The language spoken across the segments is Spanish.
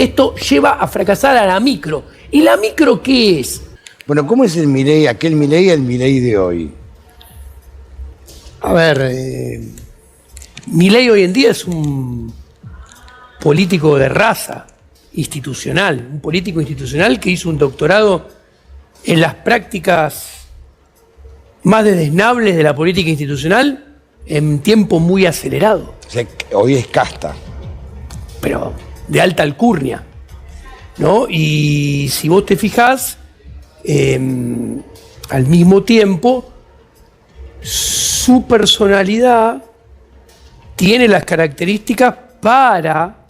esto lleva a fracasar a la micro. ¿Y la micro qué es? Bueno, ¿cómo es el Milei, aquel Milei, el Milei de hoy? A ver, Milei hoy en día es un político de raza institucional, un político institucional que hizo un doctorado en las prácticas más desdeñables de la política institucional en tiempo muy acelerado. O sea, hoy es casta. Pero de alta alcurnia, ¿no? Y si vos te fijás, al mismo tiempo, su personalidad tiene las características para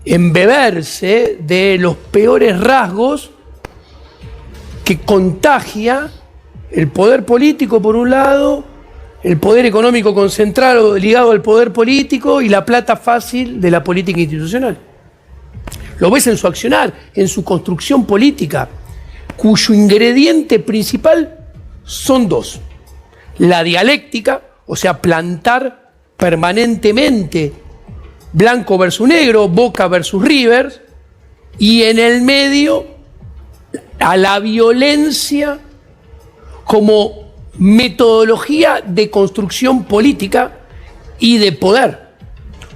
embeberse de los peores rasgos que contagia el poder político por un lado, el poder económico concentrado ligado al poder político y la plata fácil de la política institucional. Lo ves en su accionar, en su construcción política, cuyo ingrediente principal son dos. La dialéctica, o sea, plantar permanentemente blanco versus negro, Boca versus River, y en el medio a la violencia como metodología de construcción política y de poder.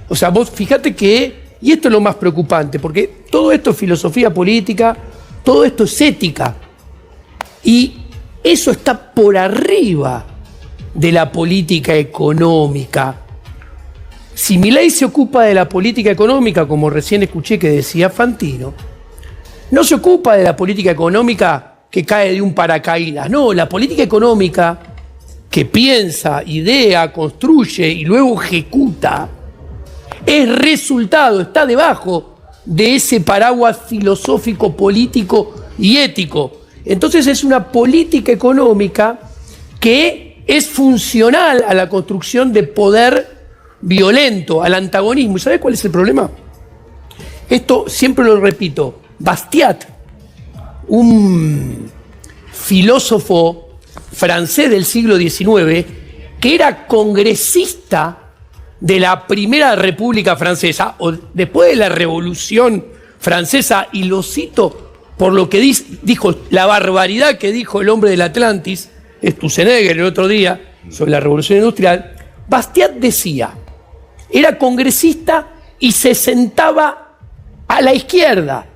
O sea, vos fíjate que, y esto es lo más preocupante, porque todo esto es filosofía política, todo esto es ética, y eso está por arriba de la política económica. Si Milei se ocupa de la política económica, como recién escuché que decía Fantino, no se ocupa de la política económica que cae de un paracaídas. No, la política económica que piensa, idea, construye y luego ejecuta es resultado, está debajo de ese paraguas filosófico, político y ético. Entonces es una política económica que es funcional a la construcción de poder violento, al antagonismo. ¿Y sabes cuál es el problema? Esto siempre lo repito. Bastiat, un filósofo francés del siglo XIX, que era congresista de la Primera República Francesa, o después de la Revolución Francesa, y lo cito por lo que dijo, la barbaridad que dijo el hombre del Atlantis, Sturzenegger el otro día, sobre la Revolución Industrial. Bastiat decía, era congresista y se sentaba a la izquierda.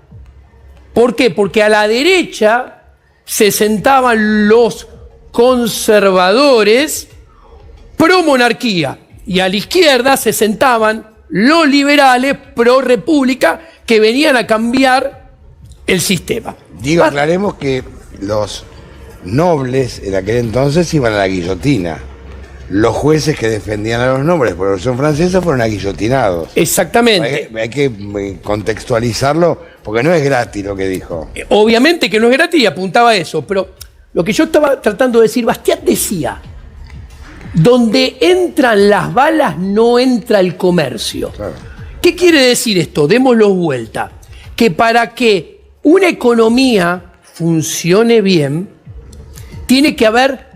¿Por qué? Porque a la derecha se sentaban los conservadores pro monarquía y a la izquierda se sentaban los liberales pro república que venían a cambiar el sistema. Digo, aclaremos que los nobles en aquel entonces iban a la guillotina. Los jueces que defendían a los nobles por la Revolución Francesa fueron aguillotinados. Exactamente. Hay que contextualizarlo porque no es gratis lo que dijo. Obviamente que no es gratis y apuntaba a eso, pero lo que yo estaba tratando de decir, Bastiat decía, donde entran las balas no entra el comercio. Claro. ¿Qué quiere decir esto? Démoslo vuelta. Que para que una economía funcione bien, tiene que haber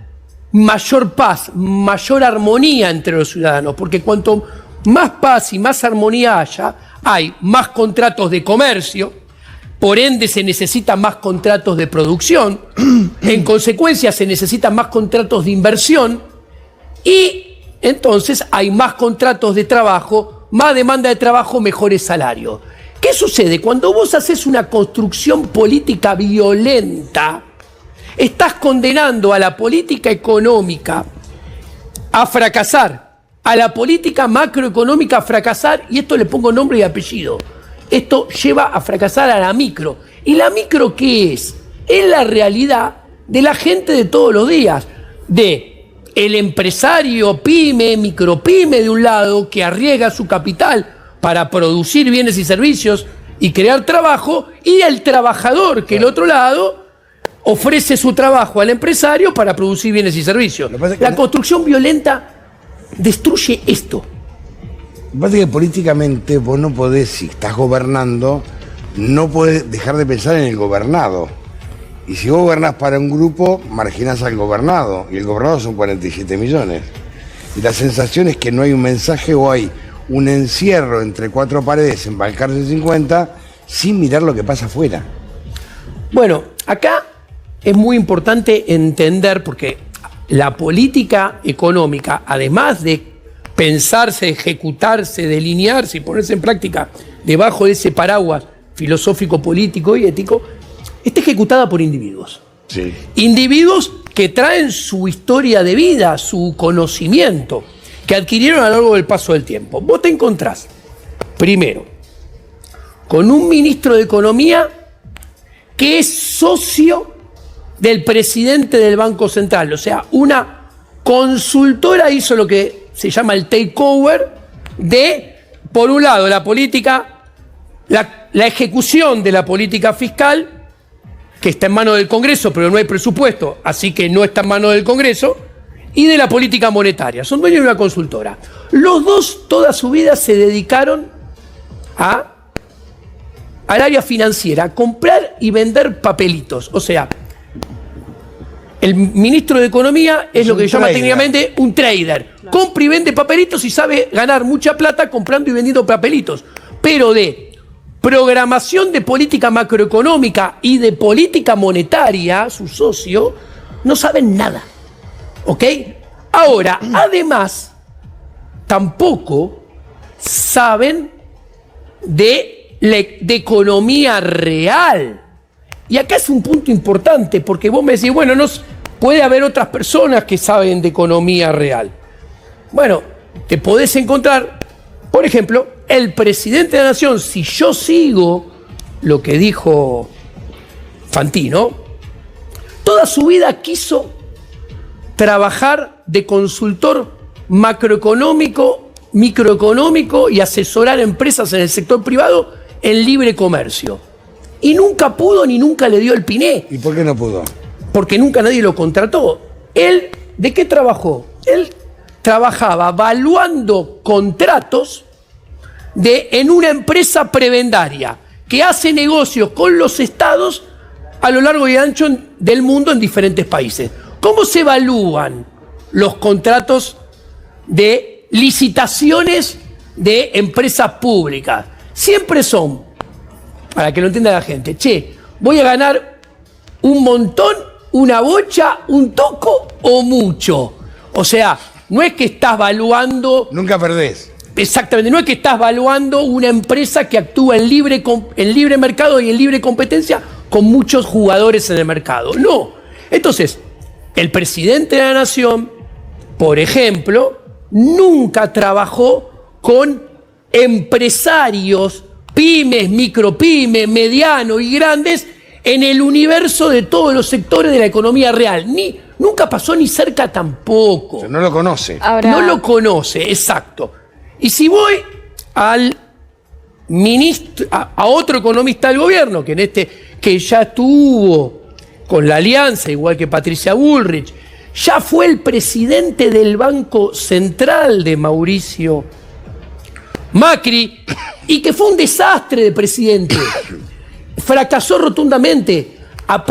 mayor paz, mayor armonía entre los ciudadanos, porque cuanto más paz y más armonía haya, hay más contratos de comercio, por ende se necesitan más contratos de producción, en consecuencia se necesitan más contratos de inversión y entonces hay más contratos de trabajo, más demanda de trabajo, mejores salarios. ¿Qué sucede? Cuando vos haces una construcción política violenta, estás condenando a la política económica a fracasar, a la política macroeconómica a fracasar, y esto le pongo nombre y apellido. Esto lleva a fracasar a la micro. ¿Y la micro qué es? Es la realidad de la gente de todos los días, de el empresario pyme, micropyme de un lado, que arriesga su capital para producir bienes y servicios y crear trabajo, y el trabajador que el otro lado ofrece su trabajo al empresario para producir bienes y servicios. La construcción violenta destruye esto. Lo que pasa es que políticamente vos no podés, si estás gobernando, no podés dejar de pensar en el gobernado. Y si vos gobernás para un grupo, marginás al gobernado. Y el gobernado son 47 millones. Y la sensación es que no hay un mensaje o hay un encierro entre cuatro paredes en Balcarce 50 sin mirar lo que pasa afuera. Bueno, acá es muy importante entender, porque la política económica, además de pensarse, ejecutarse, delinearse y ponerse en práctica debajo de ese paraguas filosófico, político y ético, está ejecutada por individuos. Sí. Individuos que traen su historia de vida, su conocimiento, que adquirieron a lo largo del paso del tiempo. Vos te encontrás, primero, con un ministro de Economía que es socio del presidente del Banco Central. O sea, una consultora hizo lo que se llama el takeover de, por un lado, la política, la ejecución de la política fiscal, que está en manos del Congreso, pero no hay presupuesto, así que no está en manos del Congreso, y de la política monetaria. Son dueños de una consultora. Los dos, toda su vida, se dedicaron al área financiera, a comprar y vender papelitos. O sea, el ministro de Economía es lo que se llama técnicamente un trader. Claro. Compra y vende papelitos y sabe ganar mucha plata comprando y vendiendo papelitos. Pero de programación de política macroeconómica y de política monetaria, su socio, no saben nada. ¿Ok? Ahora, además, tampoco saben de economía real. Y acá es un punto importante, porque vos me decís, bueno, puede haber otras personas que saben de economía real. Bueno, te podés encontrar, por ejemplo, el presidente de la Nación, si yo sigo lo que dijo Fantino, toda su vida quiso trabajar de consultor macroeconómico, microeconómico y asesorar empresas en el sector privado en libre comercio. Y nunca pudo ni nunca le dio el piné. ¿Y por qué no pudo? Porque nunca nadie lo contrató. Él, ¿de qué trabajó? Él trabajaba valuando contratos en una empresa prebendaria que hace negocios con los estados a lo largo y ancho del mundo en diferentes países. ¿Cómo se evalúan los contratos de licitaciones de empresas públicas? Siempre son, para que lo entienda la gente, voy a ganar un montón, una bocha, un toco o mucho. O sea, no es que estás valuando... Nunca perdés. Exactamente, no es que estás valuando una empresa que actúa en libre mercado y en libre competencia con muchos jugadores en el mercado. No. Entonces, el presidente de la Nación, por ejemplo, nunca trabajó con empresarios, pymes, micropymes, medianos y grandes en el universo de todos los sectores de la economía real. Nunca pasó ni cerca tampoco. O sea, no lo conoce. Ahora... No lo conoce, exacto. Y si voy al ministro, a otro economista del gobierno, que ya estuvo con la alianza, igual que Patricia Bullrich, ya fue el presidente del Banco Central de Mauricio Macri, y que fue un desastre de presidente. Fracasó rotundamente. A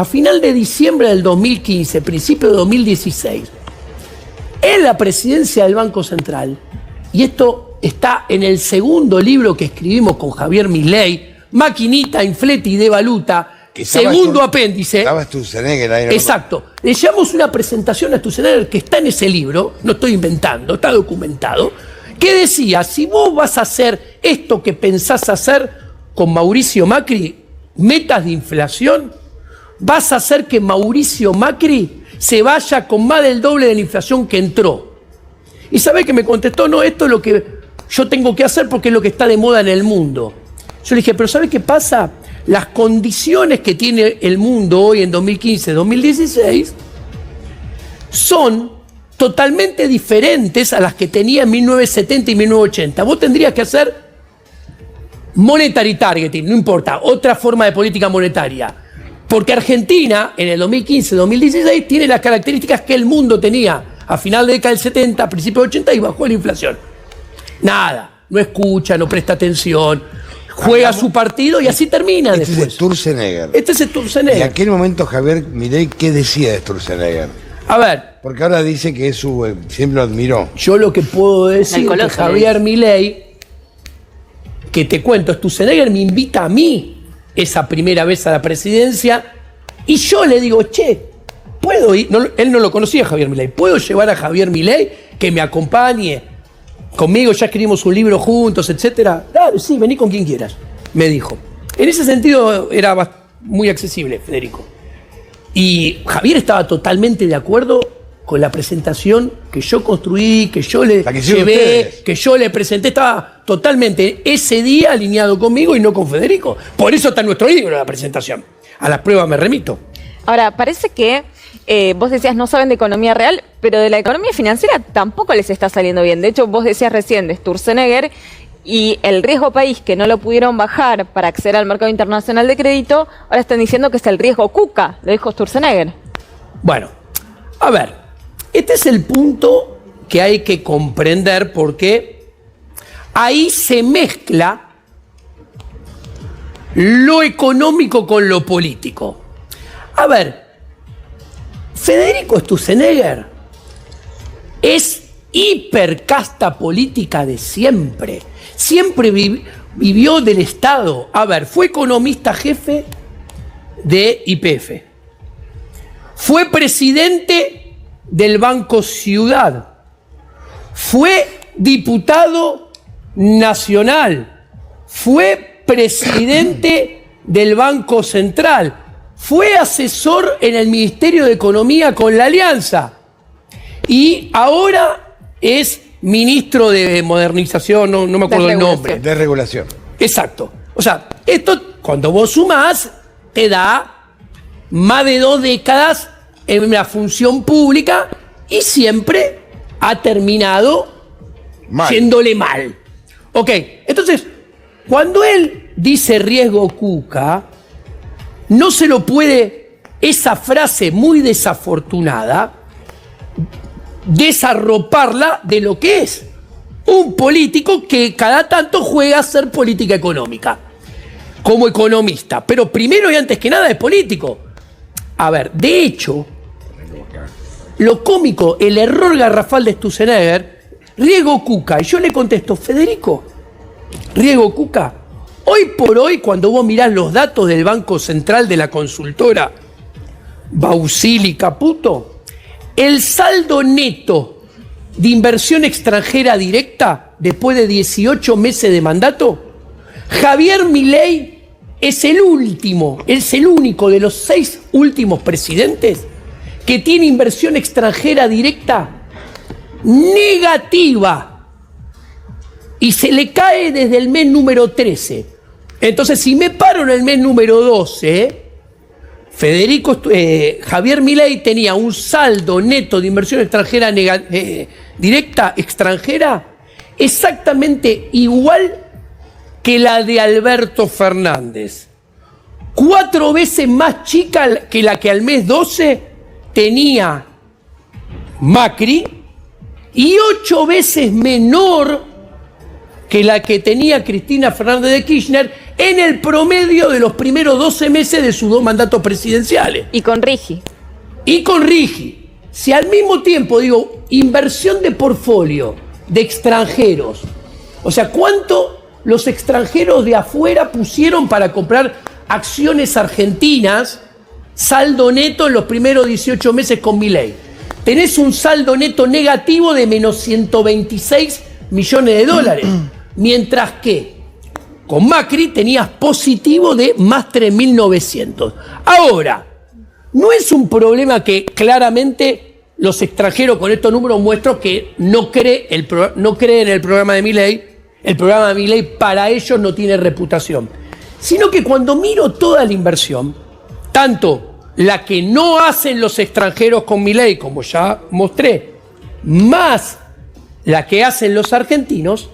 final de diciembre del 2015, principio de 2016, en la presidencia del Banco Central, y esto está en el segundo libro que escribimos con Javier Milei, Maquinita, Inflete y Devaluta, segundo apéndice. Estaba Sturzenegger ahí. Exacto. Le llevamos una presentación a Sturzenegger que está en ese libro, no estoy inventando, está documentado, que decía, si vos vas a hacer esto que pensás hacer con Mauricio Macri, metas de inflación, vas a hacer que Mauricio Macri se vaya con más del doble de la inflación que entró. Y ¿sabés qué me contestó? No, esto es lo que yo tengo que hacer porque es lo que está de moda en el mundo. Yo le dije, pero ¿sabés qué pasa? Las condiciones que tiene el mundo hoy en 2015, 2016, son totalmente diferentes a las que tenía en 1970 y 1980. Vos tendrías que hacer monetary targeting, no importa, otra forma de política monetaria. Porque Argentina, en el 2015-2016, tiene las características que el mundo tenía a final de la década del 70, a principios del 80 y bajó la inflación. Nada, no escucha, no presta atención, juega su partido y así termina después. Este es Sturzenegger. Este es Sturzenegger. ¿Y en aquel momento Javier Milei qué decía de Sturzenegger? A ver. Porque ahora dice que siempre lo admiró. Yo lo que puedo decir es que Javier Milei, que te cuento, Sturzenegger me invita a mí esa primera vez a la presidencia y yo le digo, che, ¿puedo ir? No, él no lo conocía a Javier Milei. ¿Puedo llevar a Javier Milei que me acompañe conmigo? Ya escribimos un libro juntos, etcétera. Dale, sí, vení con quien quieras, me dijo. En ese sentido era muy accesible, Federico. Y Javier estaba totalmente de acuerdo con la presentación que yo construí, que yo le llevé, que yo le presenté. Estaba totalmente ese día alineado conmigo y no con Federico. Por eso está en nuestro libro la presentación. A las pruebas me remito. Ahora, parece que vos decías no saben de economía real, pero de la economía financiera tampoco les está saliendo bien. De hecho, vos decías recién de Sturzenegger y el riesgo país que no lo pudieron bajar para acceder al mercado internacional de crédito, ahora están diciendo que es el riesgo Kuka, lo dijo Sturzenegger. Bueno, a ver, este es el punto que hay que comprender porque ahí se mezcla lo económico con lo político. A ver, Federico Sturzenegger es hipercasta política de siempre. Siempre vivió del Estado. A ver, fue economista jefe de YPF. Fue presidente del Banco Ciudad. Fue diputado nacional. Fue presidente del Banco Central. Fue asesor en el Ministerio de Economía con la Alianza. Y ahora es ministro de modernización, no me acuerdo el nombre. De regulación. Exacto. O sea, esto cuando vos sumás, te da más de 2 décadas en la función pública y siempre ha terminado yéndole mal. Ok, entonces, cuando él dice riesgo Kuka, no se lo puede, esa frase muy desafortunada, desarroparla de lo que es un político que cada tanto juega a hacer política económica como economista, pero primero y antes que nada es político. A ver, de hecho, lo cómico, el error garrafal de Sturzenegger, riesgo Kuka, y yo le contesto, Federico, riesgo Kuka, hoy por hoy cuando vos mirás los datos del Banco Central de la consultora Bausili Caputo, el saldo neto de inversión extranjera directa después de 18 meses de mandato, Javier Milei es el último, es el único de los 6 últimos presidentes que tiene inversión extranjera directa negativa y se le cae desde el mes número 13. Entonces, si me paro en el mes número 12, Javier Milei tenía un saldo neto de inversión extranjera directa extranjera exactamente igual que la de Alberto Fernández. 4 veces más chica que la que al mes 12 tenía Macri y 8 veces menor que la que tenía Cristina Fernández de Kirchner en el promedio de los primeros 12 meses de sus 2 mandatos presidenciales. Y con Rigi. Y con Rigi. Si al mismo tiempo, digo, inversión de portfolio de extranjeros, o sea, ¿cuánto los extranjeros de afuera pusieron para comprar acciones argentinas, saldo neto en los primeros 18 meses con Milei? Tenés un saldo neto negativo de menos 126 millones de dólares, mientras que con Macri tenías positivo de más 3.900. Ahora, no es un problema que claramente los extranjeros con estos números muestran que no creen en el programa de Milei. El programa de Milei para ellos no tiene reputación. Sino que cuando miro toda la inversión, tanto la que no hacen los extranjeros con Milei, como ya mostré, más la que hacen los argentinos,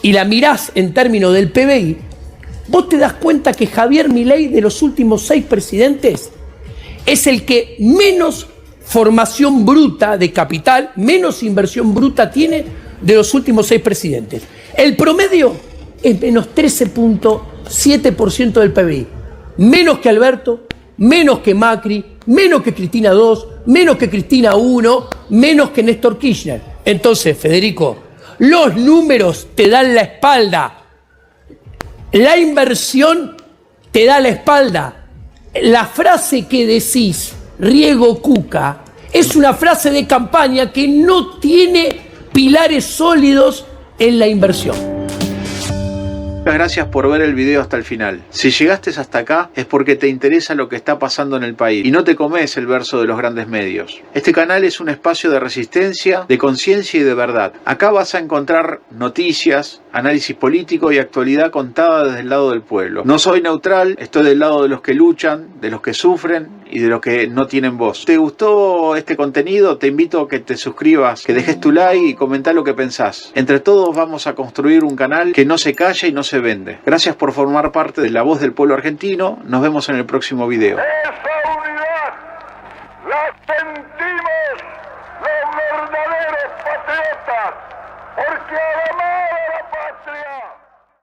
y la mirás en términos del PBI, vos te das cuenta que Javier Milei, de los últimos 6 presidentes, es el que menos formación bruta de capital, menos inversión bruta tiene de los últimos 6 presidentes. El promedio es menos 13.7% del PBI. Menos que Alberto, menos que Macri, menos que Cristina II, menos que Cristina I, menos que Néstor Kirchner. Entonces, Federico, los números te dan la espalda. La inversión te da la espalda. La frase que decís, Riego Cuca, es una frase de campaña que no tiene pilares sólidos en la inversión. Muchas gracias por ver el video hasta el final. Si llegaste hasta acá es porque te interesa lo que está pasando en el país y no te comes el verso de los grandes medios. Este canal es un espacio de resistencia, de conciencia y de verdad. Acá vas a encontrar noticias, análisis político y actualidad contada desde el lado del pueblo. No soy neutral, estoy del lado de los que luchan, de los que sufren y de los que no tienen voz. ¿Te gustó este contenido? Te invito a que te suscribas, que dejes tu like y comentá lo que pensás. Entre todos vamos a construir un canal que no se calla y no se vende. Gracias por formar parte de La Voz del Pueblo Argentino. Nos vemos en el próximo video.